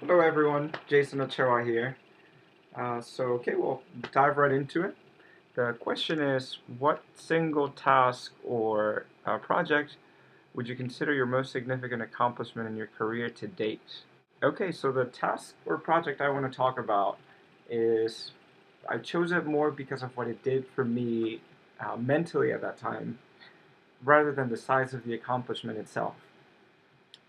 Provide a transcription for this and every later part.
Hello everyone, Jason Ochoa here. Okay, we'll dive right into it. The question is, what single task or project would you consider your most significant accomplishment in your career to date? Okay, so the task or project I want to talk about is, I chose it more because of what it did for me mentally at that time, rather than the size of the accomplishment itself.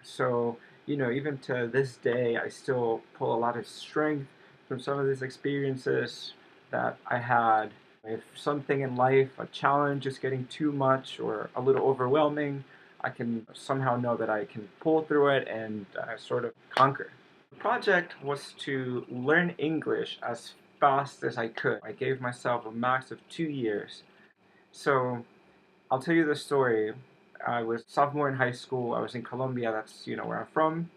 So, even to this day, I still pull a lot of strength from some of these experiences that I had. If something in life, a challenge is getting too much or a little overwhelming, I can somehow know that I can pull through it and sort of conquer. The project was to learn English as fast as I could. I gave myself a max of 2 years. So I'll tell you the story. I was sophomore in high school. I was in Colombia. That's where I'm from,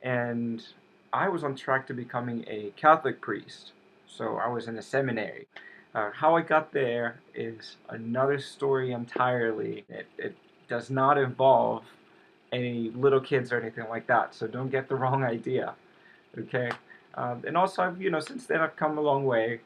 and I was on track to becoming a Catholic priest. So I was in a seminary. How I got there is another story entirely. It does not involve any little kids or anything like that. So don't get the wrong idea. Okay. And also, since then I've come a long way.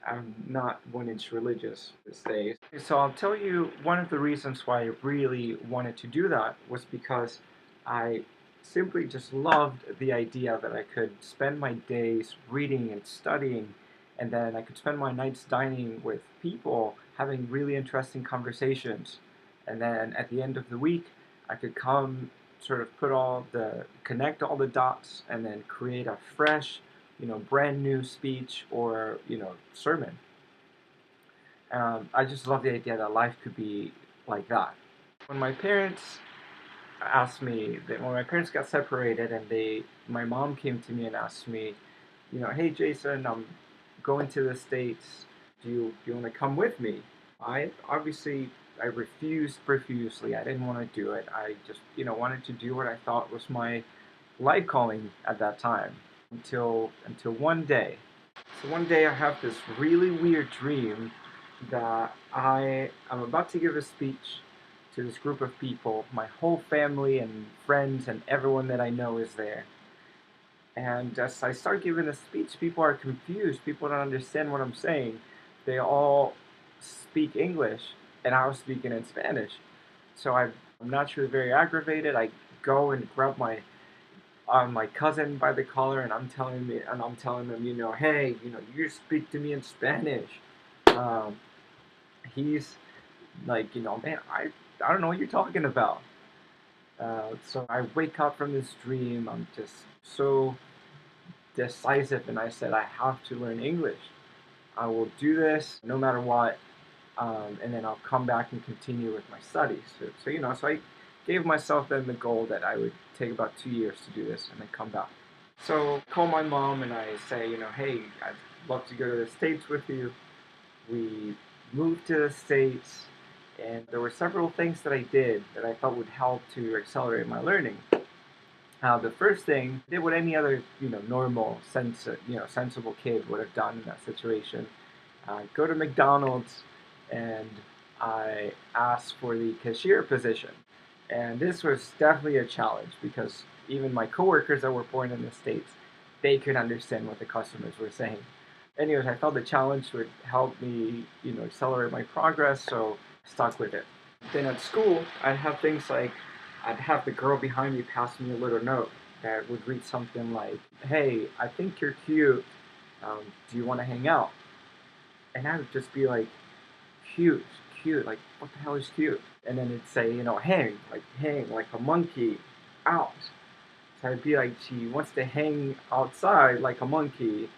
I'm not 1 inch religious these days. So I'll tell you one of the reasons why I really wanted to do that was because I simply just loved the idea that I could spend my days reading and studying, and then I could spend my nights dining with people, having really interesting conversations. And then at the end of the week, I could come sort of connect all the dots and then create a fresh, brand new speech or, sermon. I just love the idea that life could be like that. When my parents when my parents got separated, and my mom came to me and asked me, hey Jason, I'm going to the States. Do you want to come with me? I refused profusely. I didn't want to do it. I just, wanted to do what I thought was my life calling at that time. Until one day. So one day I have this really weird dream that I am about to give a speech to this group of people. My whole family and friends and everyone that I know is there. And as I start giving the speech, people are confused. People don't understand what I'm saying. They all speak English, and I was speaking in Spanish. So I'm naturally very aggravated. I go and grab my cousin by the collar, and I'm telling him, hey, you speak to me in Spanish. Um, he's like, man, I don't know what you're talking about. So I wake up from this dream. I'm just so decisive, and I said, I have to learn English. I will do this no matter what, and then I'll come back and continue with my studies. So I gave myself then the goal that I would take about 2 years to do this and then come back. So I call my mom and I say, hey, I'd love to go to the States with you. We moved to the States, and there were several things that I did that I thought would help to accelerate my learning. The first thing, I did what any other, sensible kid would have done in that situation. Go to McDonald's, and I asked for the cashier position. And this was definitely a challenge because even my coworkers that were born in the States, they could understand what the customers were saying. Anyways, I thought the challenge would help me, accelerate my progress, so I stuck with it. Then at school, I'd have the girl behind me pass me a little note that would read something like, "Hey, I think you're cute. Do you want to hang out?" And I would just be like, "Cute, cute. Like, what the hell is cute?" And then it'd say, hang, like a monkey, out. So I'd be like, she wants to hang outside like a monkey.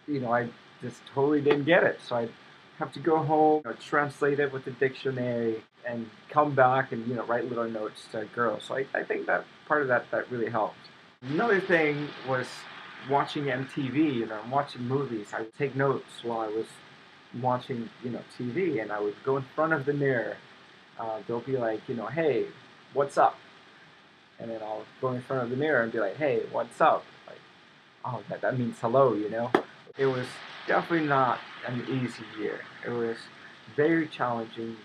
I just totally didn't get it. So I'd have to go home, translate it with the dictionary, and come back and write little notes to girls. So I think that part of that really helped. Another thing was watching MTV. Watching movies. I would take notes while I was watching TV, and I would go in front of the mirror. They'll be like, hey, what's up? And then I'll go in front of the mirror and be like, hey, what's up? Like, oh, that means hello. It was definitely not an easy year. It was very challenging,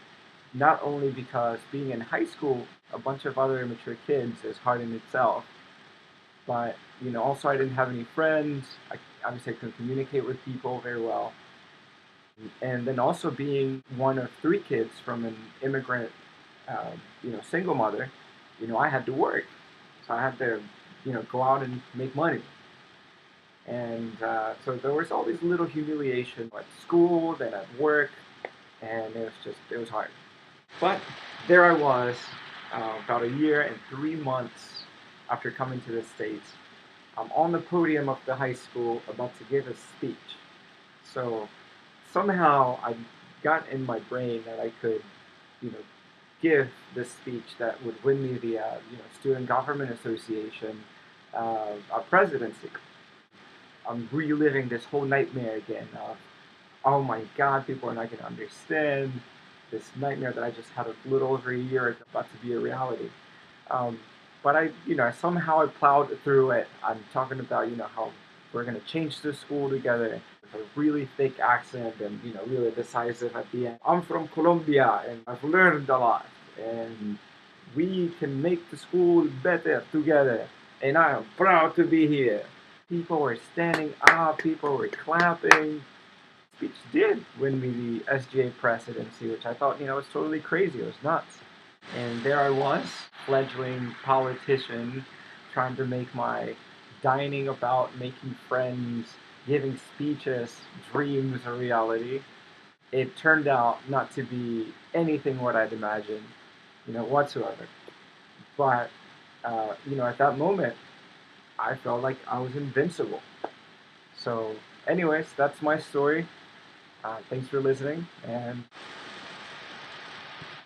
not only because being in high school, a bunch of other immature kids is hard in itself, but Also I didn't have any friends. Obviously I couldn't communicate with people very well. And then also being one of three kids from an immigrant, single mother, I had to work. So I had to, go out and make money. And so there was all these little humiliation at school, then at work, and it was hard. But there I was, about a year and 3 months after coming to the States. I'm on the podium of the high school about to give a speech. So somehow I got in my brain that I could, you know, give this speech that would win me the, Student Government Association presidency. I'm reliving this whole nightmare again of, oh my God, people are not going to understand this nightmare that I just had a little over a year ago about to be a reality. Um, but somehow I plowed through it. I'm talking about, how we're going to change the school together with a really thick accent and, really decisive at the end. I'm from Colombia and I've learned a lot and we can make the school better together and I am proud to be here. People were standing up, people were clapping. Speech did win me the SGA presidency, which I thought, was totally crazy. It was nuts. And there I was, fledgling politician, trying to make my dining about making friends, giving speeches, dreams a reality. It turned out not to be anything what I'd imagined, whatsoever. But, at that moment, I felt like I was invincible. So, anyways, that's my story. Thanks for listening, and